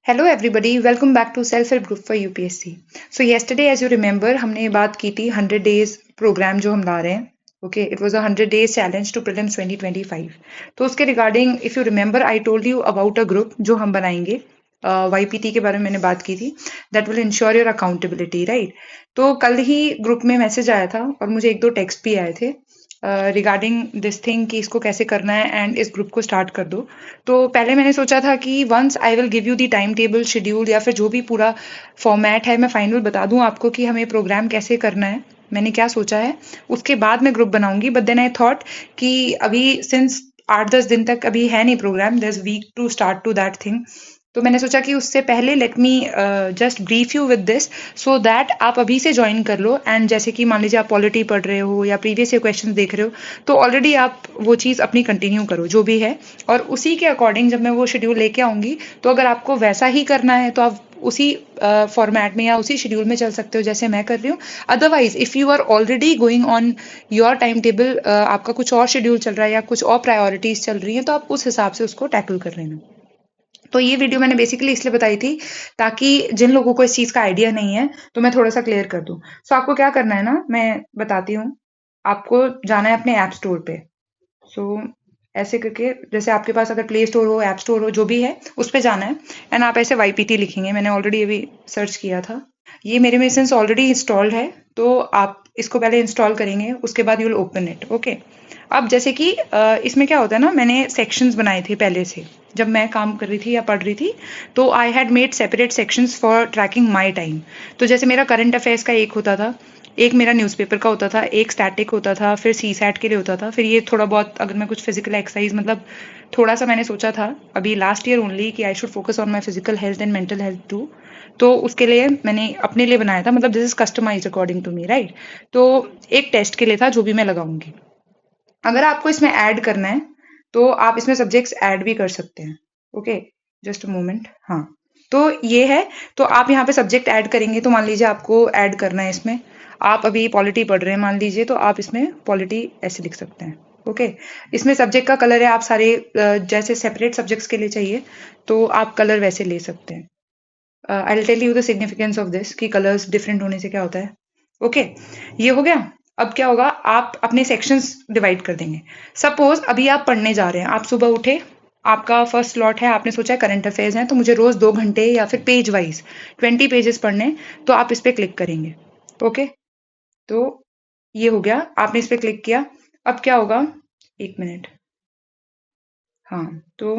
Hello everybody, welcome back to self help group for UPSC. So yesterday as you remember हमने बात की थी 100 days programme जो हम ला रहे हैं। Okay, it was a 100 days challenge to prelims 2025। तो उसके regarding if you remember I told you about a group जो हम बनाएंगे। वाईपीटी के बारे में मैंने बात की थी। That will ensure your accountability, right. तो कल ही ग्रुप में मैसेज आया था और मुझे एक दो टेक्स्ट भी आए थे रिगार्डिंग दिस थिंग कि इसको कैसे करना है एंड इस ग्रुप को स्टार्ट कर दो। तो पहले मैंने सोचा था कि once I will give you the time table schedule या फिर जो भी पूरा फॉर्मेट है मैं फाइनल बता दूं आपको कि हमें प्रोग्राम कैसे करना है, मैंने क्या सोचा है, उसके बाद मैं ग्रुप बनाऊंगी। बट देन आई थॉट कि अभी सिंस 8-10 दिन तक अभी है नहीं program, this week to start to that thing. तो मैंने सोचा कि उससे पहले let me just brief you with this so that आप अभी से ज्वाइन कर लो। एंड जैसे कि मान लीजिए आप पॉलिटी पढ़ रहे हो या प्रीवियस ईयर क्वेश्चन देख रहे हो तो ऑलरेडी आप वो चीज़ अपनी कंटिन्यू करो जो भी है। और उसी के अकॉर्डिंग जब मैं वो शेड्यूल लेके आऊंगी तो अगर आपको वैसा ही करना है तो आप उसी फॉर्मेट में या उसी शेड्यूल में चल सकते हो जैसे मैं कर रही हूँ। Otherwise if you are already going on your time table, आपका कुछ और शेड्यूल चल रहा है या कुछ और प्रायोरिटीज चल रही हैं तो आप उस हिसाब से उसको टैकल कर लेना। तो ये वीडियो मैंने बेसिकली इसलिए बताई थी ताकि जिन लोगों को इस चीज का आइडिया नहीं है तो मैं थोड़ा सा क्लियर कर दूं। सो आपको क्या करना है ना, मैं बताती हूँ। आपको जाना है अपने ऐप स्टोर पे। सो ऐसे करके जैसे आपके पास अगर प्ले स्टोर हो, ऐप स्टोर हो, जो भी है उस पे जाना है। एंड आप ऐसे वाईपीटी लिखेंगे, मैंने ऑलरेडी अभी सर्च किया था। ये मेरे में सिंस ऑलरेडी इंस्टॉल्ड है तो आप इसको पहले इंस्टॉल करेंगे, उसके बाद you will open it. Okay. अब जैसे कि इसमें क्या होता है ना, मैंने सेक्शंस बनाए थे पहले से जब मैं काम कर रही थी या पढ़ रही थी। तो I had made separate sections for tracking my time. तो जैसे मेरा करंट अफेयर्स का एक होता था, एक मेरा न्यूज़पेपर का होता था, एक स्टैटिक होता था, फिर सी सैट के लिए होता था, फिर ये थोड़ा बहुत अगर मैं कुछ फिजिकल एक्सरसाइज मतलब थोड़ा सा मैंने सोचा था अभी लास्ट ईयर ओनली कि I should focus on my physical health and mental health too. तो उसके लिए मैंने अपने लिए बनाया था, मतलब this is customize according to me, right. तो एक टेस्ट के लिए था जो भी मैं लगाऊंगी। अगर आपको इसमें ऐड करना है तो आप इसमें सब्जेक्ट्स ऐड भी कर सकते हैं। Okay, just a moment. हाँ, तो ये है। तो आप यहाँ पे सब्जेक्ट ऐड करेंगे तो मान लीजिए आपको ऐड करना है इसमें, आप अभी पॉलिटी पढ़ रहे हैं मान लीजिए, तो आप इसमें पॉलिटी ऐसे लिख सकते हैं। ओके। इसमें सब्जेक्ट का कलर है, आप सारे जैसे सेपरेट सब्जेक्ट्स के लिए चाहिए तो आप कलर वैसे ले सकते हैं। I will tell you the significance of this कि कलर्स डिफरेंट होने से क्या होता है। ओके, ये हो गया। अब क्या होगा, आप अपने सेक्शंस डिवाइड कर देंगे। सपोज अभी आप पढ़ने जा रहे हैं, आप सुबह उठे, आपका फर्स्ट स्लॉट है, आपने सोचा करंट अफेयर्स हैं तो मुझे रोज 2 घंटे या फिर पेज वाइज 20 पेजेस पढ़ने, तो आप इस पर क्लिक करेंगे। ओके, तो ये हो गया, आपने इस पर क्लिक किया। अब क्या होगा, एक मिनट। हाँ, तो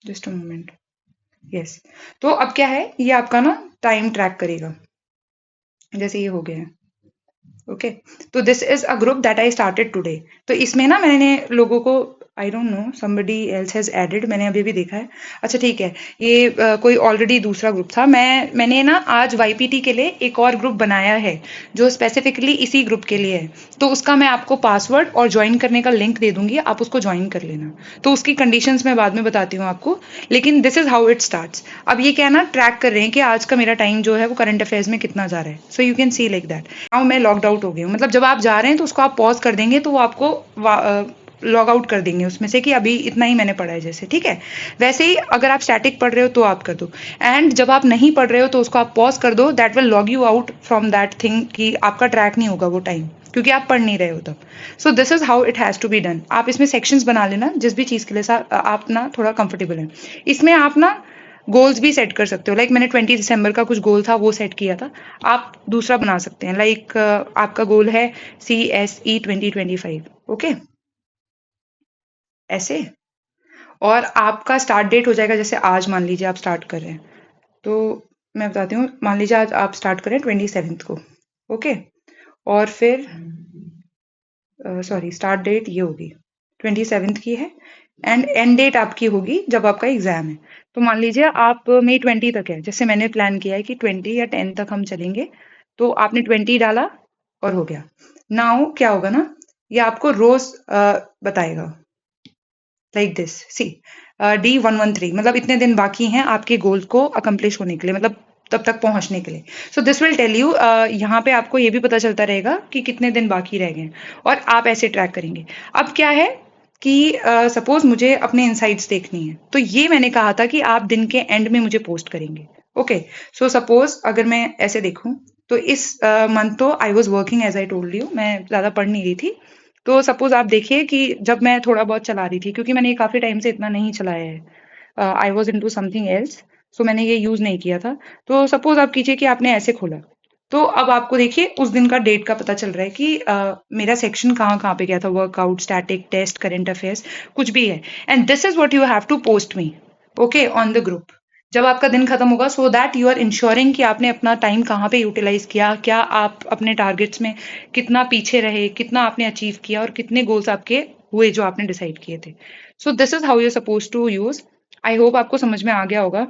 जस्ट अ मोमेंट। यस। तो अब क्या है, ये आपका ना टाइम ट्रैक करेगा, जैसे ये हो गया है। ओके। तो this is a group that I started today. तो इसमें ना मैंने लोगों को, I don't know somebody else has added, मैंने अभी भी देखा है। अच्छा ठीक है, ये कोई ऑलरेडी दूसरा ग्रुप था। मैंने ना आज वाईपीटी के लिए एक और ग्रुप बनाया है जो स्पेसिफिकली इसी ग्रुप के लिए है। तो उसका मैं आपको पासवर्ड और ज्वाइन करने का लिंक दे दूंगी, आप उसको ज्वाइन कर लेना। तो उसकी कंडीशंस मैं बाद में बताती हूँ आपको, लेकिन this is how it starts. अब ये क्या है ना, ट्रैक कर रहे हैं कि आज का मेरा टाइम जो है वो करंट अफेयर्स में कितना जा रहा है। So you can see like that. Now मैं लॉग्ड आउट हो गई हूँ, मतलब जब आप जा रहे हैं तो उसको आप पॉज कर देंगे तो वो आपको लॉग आउट कर देंगे उसमें से कि अभी इतना ही मैंने पढ़ा है, जैसे ठीक है। वैसे ही अगर आप स्टैटिक पढ़ रहे हो तो आप कर दो, एंड जब आप नहीं पढ़ रहे हो तो उसको आप पॉज कर दो। That will log you out from that thing कि आपका ट्रैक नहीं होगा वो टाइम, क्योंकि आप पढ़ नहीं रहे हो तब। So this is how it has to be done. आप इसमें सेक्शंस बना लेना जिस भी चीज के लिए आप ना थोड़ा कंफर्टेबल है। इसमें आप ना गोल्स भी सेट कर सकते हो, लाइक मैंने 20 दिसंबर का कुछ गोल था वो सेट किया था। आप दूसरा बना सकते हैं, लाइक आपका गोल है CSE 2025। ओके, ऐसे। और आपका स्टार्ट डेट हो जाएगा, जैसे आज मान लीजिए आप स्टार्ट कर रहे हैं, तो मैं बताती हूँ, मान लीजिए आज आप स्टार्ट करें 27 को। ओके। और फिर सॉरी, स्टार्ट डेट ये होगी 27 की है, एंड एंड डेट आपकी होगी जब आपका एग्जाम है। तो मान लीजिए आप May 20 तक है, जैसे मैंने प्लान किया है कि 20 या 10 तक हम चलेंगे। तो आपने 20 डाला और हो गया। नाउ क्या होगा ना, ये आपको रोज बताएगा लाइक दिस। सी D113, मतलब इतने दिन बाकी हैं आपके गोल को अकम्प्लिश होने के लिए, मतलब तब तक पहुंचने के लिए। So this will tell you, यहाँ पे आपको ये भी पता चलता रहेगा कि कितने दिन बाकी रह गए और आप ऐसे ट्रैक करेंगे। अब क्या है, कि सपोज मुझे अपने इनसाइट्स देखनी है, तो ये मैंने कहा था कि आप दिन के एंड में मुझे पोस्ट करेंगे। ओके, सो सपोज अगर मैं ऐसे देखूं, तो इस मंथ तो I was working as I told you, मैं ज्यादा पढ़ नहीं रही थी। तो सपोज आप देखिए कि जब मैं थोड़ा बहुत चला रही थी, क्योंकि मैंने ये काफी टाइम से इतना नहीं चलाया है, I was into something else, so मैंने ये यूज नहीं किया था। तो सपोज आप कीजिए कि आपने ऐसे खोला, तो अब आपको देखिए उस दिन का डेट का पता चल रहा है कि मेरा सेक्शन कहाँ कहाँ पे गया था, workout, static, test, current affairs, कुछ भी है। And this is what you have to post me, okay, on the group जब आपका दिन खत्म होगा, so that you are ensuring कि आपने अपना टाइम कहाँ पे यूटिलाइज किया, क्या आप अपने टारगेट्स में कितना पीछे रहे, कितना आपने अचीव किया और कितने गोल्स आपके हुए जो आपने डिसाइड किए थे। So this is how you suppose to use. I hope आपको समझ में आ गया होगा।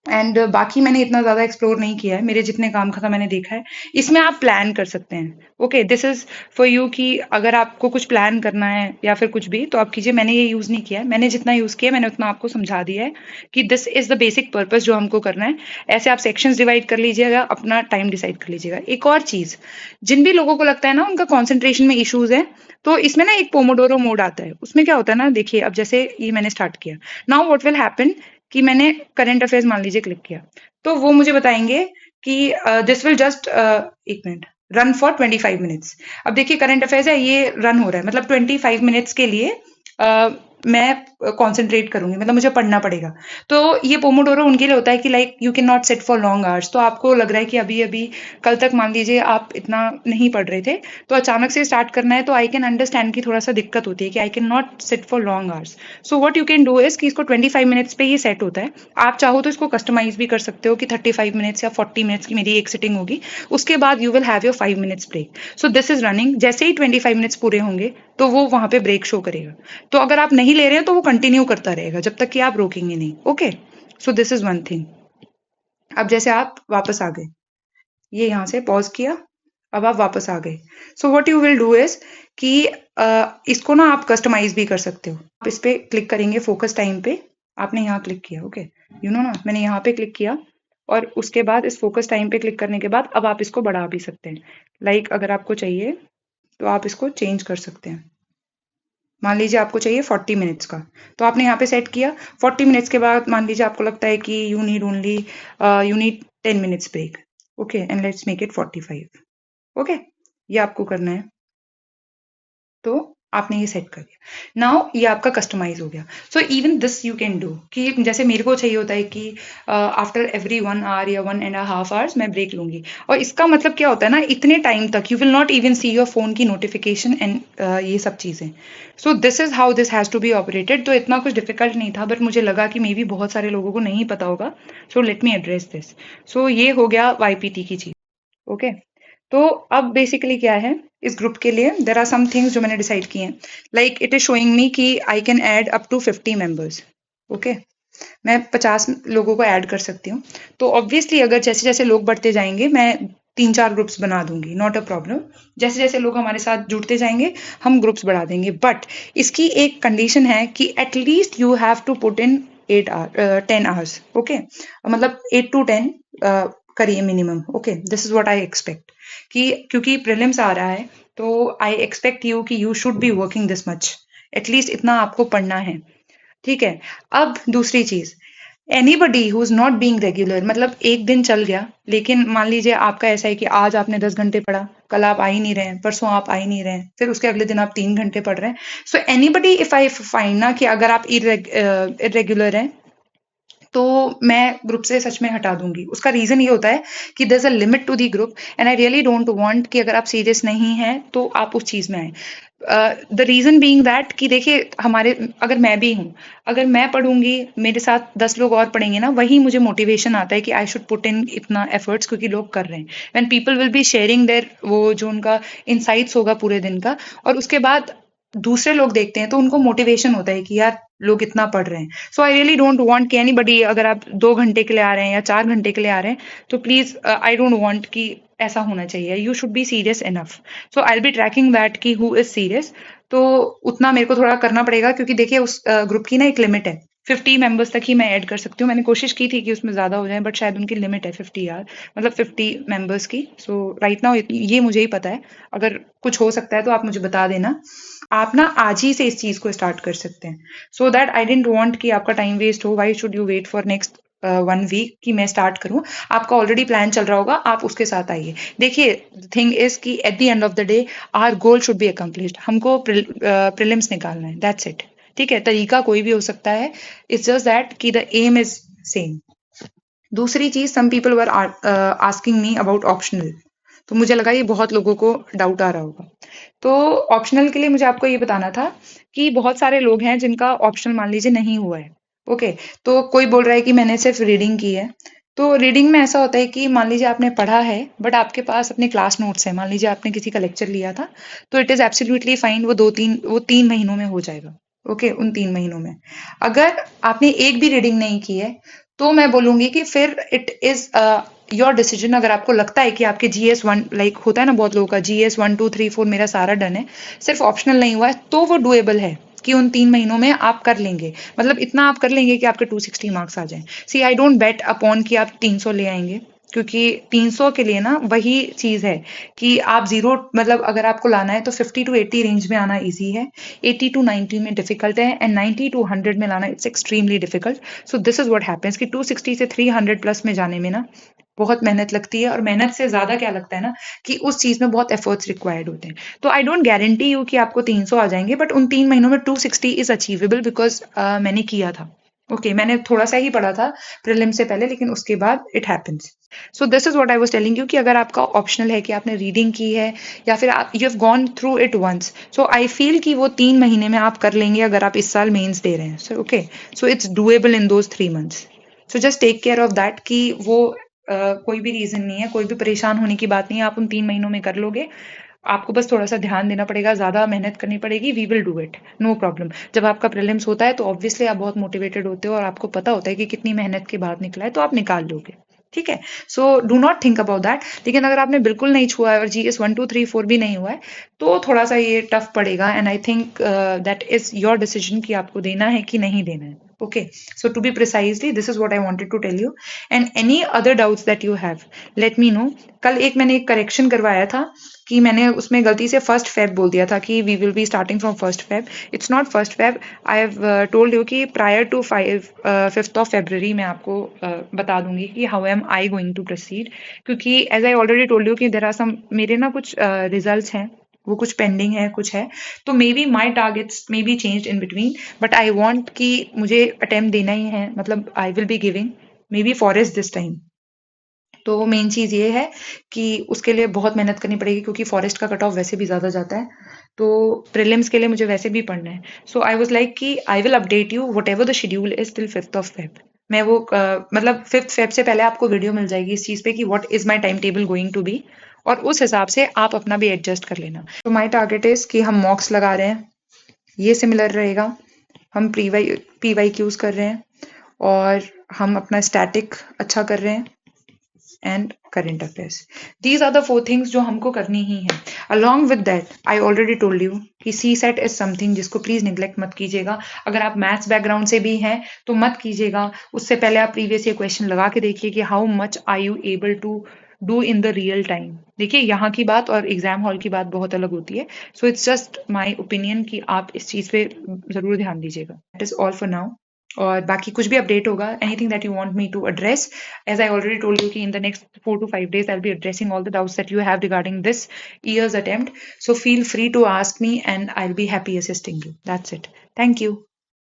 एंड बाकी मैंने इतना ज्यादा एक्सप्लोर नहीं किया है, मेरे जितने काम खत्म मैंने देखा है। इसमें आप प्लान कर सकते हैं, okay, this is for you कि अगर आपको कुछ प्लान करना है या फिर कुछ भी तो आप कीजिए। मैंने ये यूज नहीं किया है, मैंने जितना यूज किया मैंने उतना आपको समझा दिया है कि this is the basic purpose जो हमको करना है। ऐसे आप सेक्शंस डिवाइड कर लीजिएगा, अपना टाइम डिसाइड कर लीजिएगा। एक और चीज, जिन भी लोगों को लगता है ना उनका कॉन्सेंट्रेशन में इश्यूज है, तो इसमें ना एक पोमोडोरो मोड आता है। उसमें क्या होता है ना, देखिए अब जैसे ये मैंने स्टार्ट किया, नाउ व्हाट विल हैपन कि मैंने करंट अफेयर्स मान लीजिए क्लिक किया, तो वो मुझे बताएंगे कि दिस विल जस्ट, एक मिनट, रन फॉर 25 मिनट्स। अब देखिए करंट अफेयर्स है, ये रन हो रहा है, मतलब 25 मिनट्स के लिए मैं कॉन्सेंट्रेट करूंगी, मतलब मुझे पढ़ना पड़ेगा। तो ये पोमोडोरो उनके लिए होता है कि like you can not sit for long hours. तो आपको लग रहा है कि अभी अभी कल तक मान लीजिए आप इतना नहीं पढ़ रहे थे, तो अचानक से स्टार्ट करना है, तो आई कैन अंडरस्टैंड की थोड़ा सा दिक्कत होती है कि I can not sit for long hours. So what you can do is कि इसको 25 मिनट्स पे ये सेट होता है। आप चाहो तो इसको कस्टमाइज भी कर सकते हो कि 35 मिनट्स या 40 मिनट्स की मेरी एक सिटिंग होगी, उसके बाद you will have your 5 minutes break. So this is running, जैसे ही 25 मिनट्स पूरे होंगे तो वो वहां पे ब्रेक शो करेगा। तो अगर आप नहीं ले रहे हैं तो वो कंटिन्यू करता रहेगा जब तक कि आप रोकेंगे नहीं, okay. So this is one thing. अब जैसे आप वापस आ गए, ये यहाँ से पॉज किया, अब आप वापस आ गए। So what you will do is कि इसको ना आप कस्टमाइज भी कर सकते हो। आप इस पे क्लिक करेंगे फोकस टाइम पे, आपने यहाँ क्लिक किया, ओके, यू नो ना, मैंने यहाँ पे क्लिक किया और उसके बाद इस फोकस टाइम पे क्लिक करने के बाद अब आप इसको बढ़ा भी सकते हैं। लाइक अगर आपको चाहिए तो आप इसको चेंज कर सकते हैं। मान लीजिए आपको चाहिए 40 मिनट्स का, तो आपने यहाँ पे सेट किया। 40 मिनट्स के बाद मान लीजिए आपको लगता है कि you need 10 minutes break, okay, and let's make it 45, okay, ये आपको करना है। तो आपने ये सेट कर दिया, नाउ ये आपका कस्टमाइज हो गया। So even this you can do कि जैसे मेरे को चाहिए होता है कि आफ्टर एवरी 1 आवर या 1.5 आवर्स मैं ब्रेक लूंगी, और इसका मतलब क्या होता है ना, इतने टाइम तक you will not even see your phone की नोटिफिकेशन एंड ये सब चीजें। So this is how this has to be operated. तो इतना कुछ डिफिकल्ट नहीं था, बट मुझे लगा कि मे बी बहुत सारे लोगों को नहीं पता होगा, so let me address this. So ये हो गया वाईपीटी की चीज, ओके। तो अब बेसिकली क्या है, इस ग्रुप के लिए देर आर सम थिंग्स जो मैंने डिसाइड किए हैं। Like it is showing me कि I can add up to 50 members, okay, मैं 50 लोगों को ऐड कर सकती हूँ। तो ऑब्वियसली अगर जैसे जैसे लोग बढ़ते जाएंगे मैं 3-4 ग्रुप्स बना दूंगी, नॉट अ प्रॉब्लम। जैसे जैसे लोग हमारे साथ जुड़ते जाएंगे हम ग्रुप्स बढ़ा देंगे, बट इसकी एक कंडीशन है कि at least you have to put in 10 hours, okay, मतलब 8 to 10 करिए minimum, okay. This is what I expect कि क्योंकि प्रीलिम्स आ रहा है, तो आई एक्सपेक्ट यू कि you should be working this much, at least इतना आपको पढ़ना है, ठीक है। अब दूसरी चीज, anybody who is not being regular, मतलब एक दिन चल गया, लेकिन मान लीजिए आपका ऐसा है कि आज आपने 10 घंटे पढ़ा, कल आप आ ही नहीं रहे हैं, परसों आप आ ही नहीं रहे हैं, फिर उसके अगले दिन आप 3 घंटे पढ़ रहे हैं। So anybody if I find ना कि अगर आप इरेगुलर हैं, तो मैं ग्रुप से सच में हटा दूंगी। उसका रीजन ये होता है कि there is a limit to the group, and I really don't want कि अगर आप सीरियस नहीं हैं तो आप उस चीज में आए। द रीजन बीइंग दैट कि देखिए हमारे, अगर मैं भी हूँ, अगर मैं पढ़ूंगी, मेरे साथ 10 लोग और पढ़ेंगे ना, वही मुझे मोटिवेशन आता है कि आई शुड पुट इन इतना एफर्ट्स, क्योंकि लोग कर रहे हैं। When people will be sharing their, वो जो उनका इनसाइट्स होगा पूरे दिन का, और उसके बाद दूसरे लोग देखते हैं तो उनको मोटिवेशन होता है कि यार लोग इतना पढ़ रहे हैं। सो आई रियली डोंट वांट कि एनीबडी, अगर आप 2 घंटे के लिए आ रहे हैं या 4 घंटे के लिए आ रहे हैं, तो प्लीज आई डोंट वांट कि ऐसा होना चाहिए। You should be serious enough. So I will be tracking that कि हु इज सीरियस। तो उतना मेरे को थोड़ा करना पड़ेगा, क्योंकि देखिए उस ग्रुप की ना एक लिमिट है। 50 मेंबर्स तक ही मैं ऐड कर सकती हूँ। मैंने कोशिश की थी कि उसमें ज़्यादा हो जाए, बट शायद उनकी लिमिट है 50 यार, मतलब 50 मेंबर्स की। सो राइट नाउ ये मुझे ही पता है, अगर कुछ हो सकता है तो आप मुझे बता देना। आप ना आज ही से इस चीज़ को स्टार्ट कर सकते हैं, so that I don't want कि आपका टाइम वेस्ट हो। Why should you wait for next 1 week कि मैं स्टार्ट करूँ? आपका ऑलरेडी प्लान चल रहा होगा, आप उसके साथ आइए। देखिए, थिंग इज कि at the end of the day our goal should be accomplished. हमको प्रीलिम्स निकालना है, दैट्स इट। ठीक है, तरीका कोई भी हो सकता है, इट्स जस्ट दैट कि द एम इज सेम। दूसरी चीज, some people were asking me about optional, तो मुझे लगा ये बहुत लोगों को डाउट आ रहा होगा। तो ऑप्शनल के लिए मुझे आपको ये बताना था कि बहुत सारे लोग हैं जिनका ऑप्शनल मान लीजिए नहीं हुआ है। ओके, तो कोई बोल रहा है कि मैंने सिर्फ रीडिंग की है। तो रीडिंग में ऐसा होता है कि मान लीजिए आपने पढ़ा है, बट आपके पास अपने क्लास नोट्स है। मान लीजिए आपने किसी का लेक्चर लिया था, तो इट इज एब्सोल्युटली फाइन, वो 3 महीनों में हो जाएगा। ओके, उन 3 महीनों में अगर आपने एक भी रीडिंग नहीं की है, तो मैं बोलूंगी कि फिर इट इज योर डिसीजन। अगर आपको लगता है कि आपके GS1, लाइक होता है ना बहुत लोगों का, GS1 2 3 4 मेरा सारा डन है, सिर्फ ऑप्शनल नहीं हुआ है, तो वो डुएबल है कि उन 3 महीनों में आप कर लेंगे। मतलब इतना आप कर लेंगे कि आपके 260 मार्क्स आ जाएं। सी आई डोंट बेट अपॉन कि आप 300 ले आएंगे, क्योंकि 300 के लिए ना वही चीज है कि आप जीरो, मतलब अगर आपको लाना है तो 50 to 80 रेंज में आना इजी है, 80 to 90 में डिफिकल्ट है, एंड 90 to 100 में लाना it's extremely difficult. So this is what happens कि 260 से 300 प्लस में जाने में ना बहुत मेहनत लगती है, और मेहनत से ज्यादा क्या लगता है ना कि उस चीज में बहुत एफर्ट्स रिक्वायर्ड होते हैं। तो आई डोंट गारंटी यू कि आपको 300 आ जाएंगे, बट उन 3 महीनों में 260 इज अचीवेबल, बिकॉज मैंने किया था। ओके, मैंने थोड़ा सा ही पढ़ा था प्रीलिम से पहले, लेकिन उसके बाद it happens. So this is what I was telling you कि अगर आपका ऑप्शनल है कि आपने रीडिंग की है, या फिर आप you have gone through it once, so I feel कि वो 3 महीने में आप कर लेंगे अगर आप इस साल मेंस दे रहे हैं। So okay, so it's doable in those 3 months. So just take care of that कि वो कोई भी रीजन नहीं है, कोई भी परेशान होने की बात नहीं है, आप उन 3 महीनों में कर लोगे। आपको बस थोड़ा सा ध्यान देना पड़ेगा, ज्यादा मेहनत करनी पड़ेगी, we will do it, no problem. जब आपका प्रीलिम्स होता है तो ऑब्वियसली आप बहुत मोटिवेटेड होते हो और आपको पता होता है कि कितनी मेहनत के बाद निकला है, तो आप निकाल लोगे। ठीक है, so do not think about that. लेकिन अगर आपने बिल्कुल नहीं छुआ है और GS1 2 3 4 भी नहीं हुआ है, तो थोड़ा सा ये टफ पड़ेगा, and I think that is your decision कि आपको देना है कि नहीं देना है। Okay, so to be precisely, this is what I wanted to tell you. And any other doubts that you have, let me know. कल मैंने एक करेक्शन करवाया था कि मैंने उसमें गलती से 1st Feb बोल दिया था कि we will be starting from 1st Feb. It's not 1st Feb. I have told you कि prior to 5th of February मैं आपको बता दूंगी कि how am I going to proceed. क्योंकि as I already told you कि there are some मेरे ना कुछ results हैं, वो कुछ पेंडिंग है, कुछ है, तो may be my targets may be change in between, but I want कि मुझे अटेम्प्ट देना ही है, मतलब आई will be giving may be forest this time. तो मेन चीज ये है कि उसके लिए बहुत मेहनत करनी पड़ेगी, क्योंकि फॉरेस्ट का कट ऑफ वैसे भी ज्यादा जाता है, तो प्रीलिम्स के लिए मुझे वैसे भी पढ़ना है। सो आई वाज लाइक कि I will update you what ever the schedule is till 5th of Feb। मैं वो मतलब 5th Feb से पहले आपको वीडियो मिल जाएगी इस चीज पे कि what is my time table going to be, और उस हिसाब से आप अपना भी एडजस्ट कर लेना। तो माई टारगेट इज कि हम मॉक्स लगा रहे हैं, ये सिमिलर रहेगा, हम PYQs कर रहे हैं, और हम अपना स्टैटिक अच्छा कर रहे हैं, and current affairs. These are the 4 things जो हमको करनी ही है। Along with that I already told you कि CSET इज समथिंग जिसको प्लीज निग्लेक्ट मत कीजिएगा। अगर आप मैथ्स बैकग्राउंड से भी हैं तो मत कीजिएगा, उससे पहले आप प्रीवियस ईयर क्वेश्चन लगा के देखिए कि how much are you able to do in the real time. देखिए, यहाँ की बात और एग्जाम हॉल की बात बहुत अलग होती है। So it's just my opinion कि आप इस चीज पे जरूर ध्यान दीजिएगा। That is all for now. और बाकी कुछ भी अपडेट होगा, anything that you want me to address, as I already told you कि in the next 4 to 5 days I'll be addressing all the doubts that you have regarding this year's attempt, so feel free to ask me and I'll be happy assisting you. That's it. Thank you.